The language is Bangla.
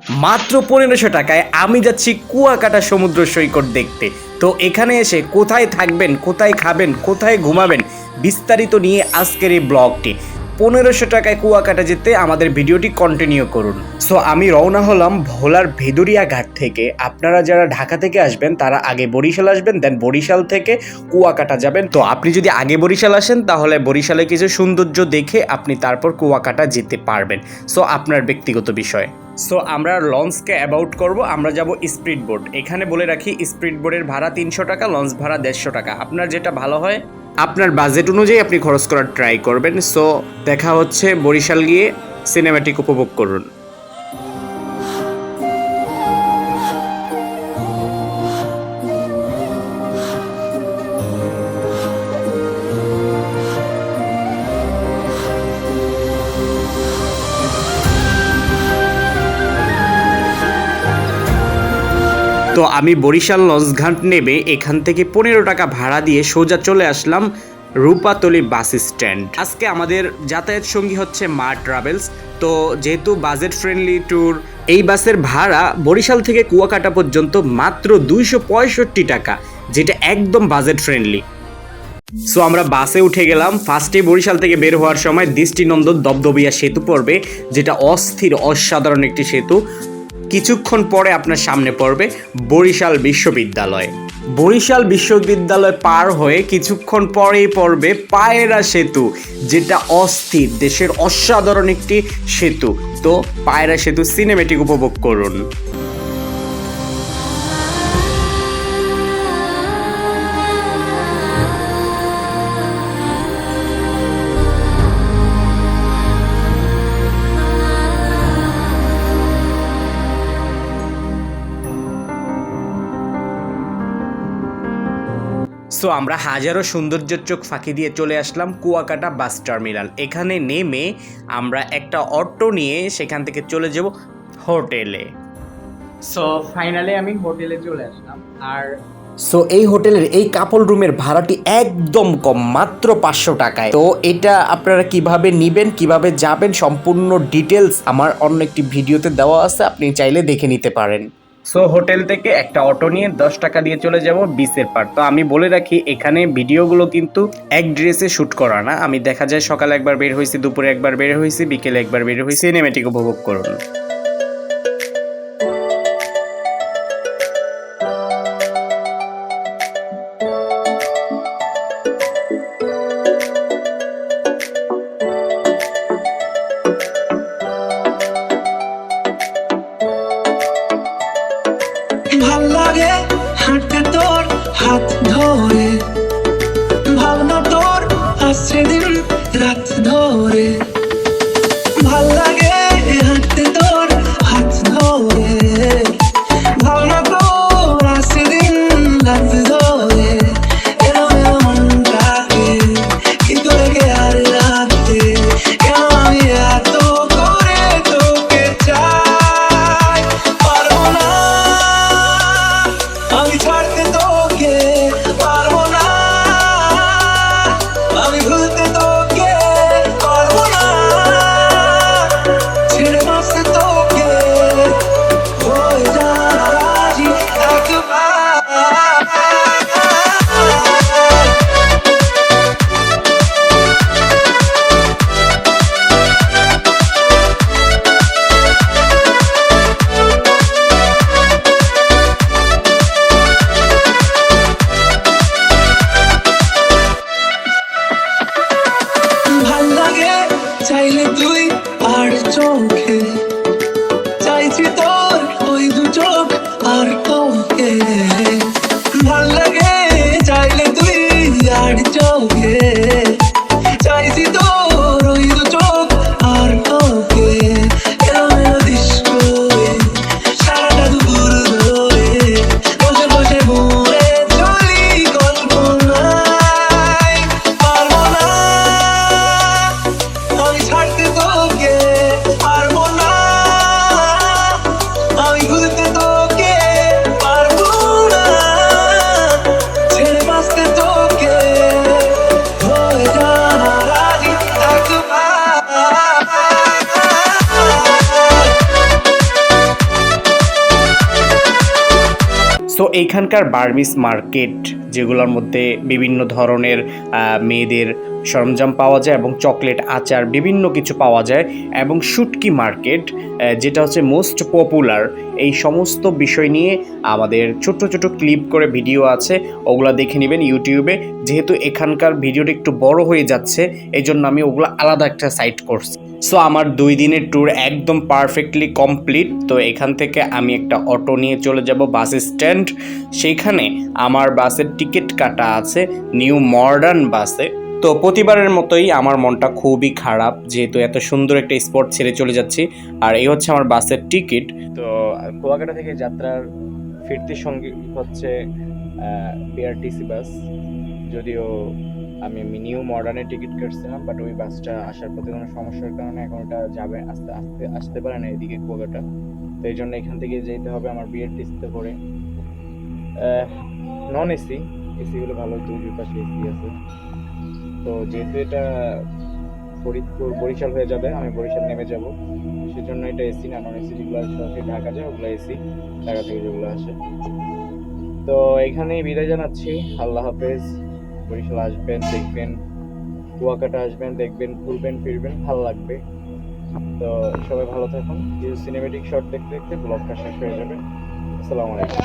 মাত্র 1500 টাকায় আমি যাচ্ছি কুয়াকাটা সমুদ্র সৈকত দেখতে। তো এখানে এসে কোথায় থাকবেন, কোথায় খাবেন, কোথায় ঘুমাবেন, বিস্তারিত নিয়ে আজকের এই ব্লগটি। 1500 টাকায় কুয়াকাটা যেতে আমাদের ভিডিওটি কন্টিনিউ করুন। সো আমি রওনা হলাম ভোলার ভেদুরিয়া ঘাট থেকে। আপনারা যারা ঢাকা থেকে আসবেন তারা আগে বরিশাল আসবেন, দেন বরিশাল থেকে কুয়াকাটা যাবেন। তো আপনি যদি আগে বরিশাল আসেন তাহলে বরিশালে কিছু সৌন্দর্য দেখে আপনি তারপর কুয়াকাটা যেতে পারবেন। সো আপনার ব্যক্তিগত বিষয়। সো আমরা লঞ্চকে অ্যাবাউট করব, আমরা যাব স্পিড বোট। এখানে বলে রাখি স্পিড বোটের ভাড়া 300 টাকা, লঞ্চ ভাড়া 150 টাকা। আপনার যেটা ভালো হয় আপনার বাজেট অনুযায়ী আপনি খরচ করার ট্রাই করবেন। সো দেখা হচ্ছে বরিশাল গিয়ে, সিনেম্যাটিক উপভোগ করুন। তো আমি বরিশাল লঞ্চঘাট নেমে এখান থেকে 15 টাকা ভাড়া দিয়ে সোজা চলে আসলাম রূপাতলি বাস স্ট্যান্ড। আজকে আমাদের যাতায়াত সঙ্গী হচ্ছে মা ট্রাভেলস। তো যেহেতু বাজেট ফ্রেন্ডলি ট্যুর, এই বাসের ভাড়া বরিশাল থেকে কুয়াকাটা পর্যন্ত মাত্র 265 টাকা, যেটা একদম বাজেট ফ্রেন্ডলি। সো আমরা বাসে উঠে গেলাম। ফার্স্টে বরিশাল থেকে বের হওয়ার সময় দৃষ্টিনন্দন দবদবিয়া সেতু পড়বে, যেটা অস্থির অসাধারণ একটি সেতু। কিছুক্ষণ পরে আপনার সামনে পড়বে বরিশাল বিশ্ববিদ্যালয়। বরিশাল বিশ্ববিদ্যালয় পার হয়ে কিছুক্ষণ পরেই পড়বে পায়রা সেতু, যেটা অস্থির, দেশের অসাধারণ একটি সেতু। তো পায়রা সেতু সিনেমেটিক উপভোগ করুন। সো আমরা হাজারো সৌন্দর্যের চোখ ফাঁকি দিয়ে চলে আসলাম কুয়াকাটা বাস টার্মিনাল। এখানে নেমে আমরা একটা অটো নিয়ে সেখান থেকে চলে যাব হোটেলে। সো ফাইনালি আমি হোটেলে চলে আসলাম। আর সো এই হোটেলের এই কাপল রুমের ভাড়াটি একদম কম, মাত্র 500 টাকায়। তো এটা আপনারা কিভাবে নেবেন, কিভাবে যাবেন, সম্পূর্ণ ডিটেলস আমার অন্য একটি ভিডিওতে দেওয়া আছে, আপনি চাইলে দেখে নিতে পারেন। সো হোটেল থেকে একটা অটো নিয়ে 10 টাকা দিয়ে চলে যাব বিচের পার। তো আমি বলে রাখি এখানে ভিডিওগুলো কিন্তু এক ড্রেসে শ্যুট করা না। আমি দেখা যায় সকালে একবার বের হয়েছি, দুপুরে একবার বের হয়েছি, বিকেলে একবার বের হয়েছি। সিনেমেটিক উপভোগ করুন। ভাল লাগে হাঁটতে তোর হাত ধরে, ভাবনা তোর আসছে দিন রাত ধরে। ভাল লাগে হাঁটতে তোর হাত ধরে, ভাবনা তোর আসছে দিন রাত ধরে। এলো এলো মনটাকে কি করে কে আর রাখতে, কেন আমি এত করে তোকে চাই। পারবো না আমি ছাড়তে তোকে, পারবো না আমি ভুলতে তোকে, পারবো না ছেড়ে বাঁচতে তোকে, হয়ে যা রাজি একবার। ভাল লাগে চাইলে তুই আর চোখে, চাইছি তোর ওই দু চোখ আর তোকে। ভাল লাগে চাইলে তুই আর চোখে, চাইছি তোর ওই দু চোখ আর তোকে। এলো এলো ডিস্কো সারাটা দুপুর ধরে, বসে বসে ঘুরে চলি কল্পনায়। পারবো না আমি ছাড়তে তোকে, পারবো না সো এইখানকার বার্মিস মার্কেট, যেগুলোর মধ্যে বিভিন্ন ধরনের মেয়েদের সরঞ্জাম পাওয়া যায় এবং চকলেট, আচার, বিভিন্ন কিছু পাওয়া যায়, এবং শুটকি মার্কেট, যেটা হচ্ছে মোস্ট পপুলার। এই সমস্ত বিষয় নিয়ে আমাদের ছোট ছোট ক্লিপ করে ভিডিও আছে, ওগুলা দেখে নেবেন ইউটিউবে। যেহেতু এখানকার ভিডিওটা একটু বড় হয়ে যাচ্ছে, এই জন্য আমি ওগুলো আলাদা একটা সাইট করছি। সো আমার 2 দিনের ট্যুর একদম পারফেক্টলি কমপ্লিট। তো এখান থেকে আমি একটা অটো নিয়ে চলে যাব বাস স্ট্যান্ড। সেইখানে আমার বাসের টিকিট কাটা আছে নিউ মডার্ন বাসে। তো প্রতিবারের মতোই আমার মনটা খুবই খারাপ, যেহেতু এত সুন্দর একটা স্পট ছেড়ে চলে যাচ্ছি। আর এই হচ্ছে আমার বাসের টিকিট। তো কুয়াকাটা থেকে যাত্রার ফিরতি সঙ্গী হচ্ছে বিআরটিসি বাস। যদিও আমি নিউ মডার্নের টিকিট কাটছিলাম, বাট ওই বাসটা আসার পথে কোনো সমস্যার কারণে এখন ওটা যাবে, আস্তে আস্তে আসতে পারে না এদিকে কুয়াকাটা। তো এই জন্য এখান থেকে যেতে হবে আমার বিআরটিসিতে করে। নন এসি, এসিগুলো ভালো, দুই পাশে এসি আছে। তো যেহেতু এটা ফরিদপুর বরিশাল হয়ে যাবে, আমি বরিশাল নেমে যাব, সেজন্য এটা এসি না, নন এসি যেগুলো সরাসরি ঢাকা যায় ওগুলো এসি, ঢাকা থেকে যেগুলো আসে। তো এখানেই বিদায় জানাচ্ছি, আল্লাহ হাফেজ। বরিশাল আসবেন, দেখবেন, কুয়াকাটা আসবেন, দেখবেন, ঘুরবেন ফিরবেন, ভালো লাগবে। তো সবাই ভালো থাকুন। কিছু সিনেমেটিক শট দেখতে দেখতে ব্লগটা শেষ হয়ে যাবে। আসসালামু আলাইকুম।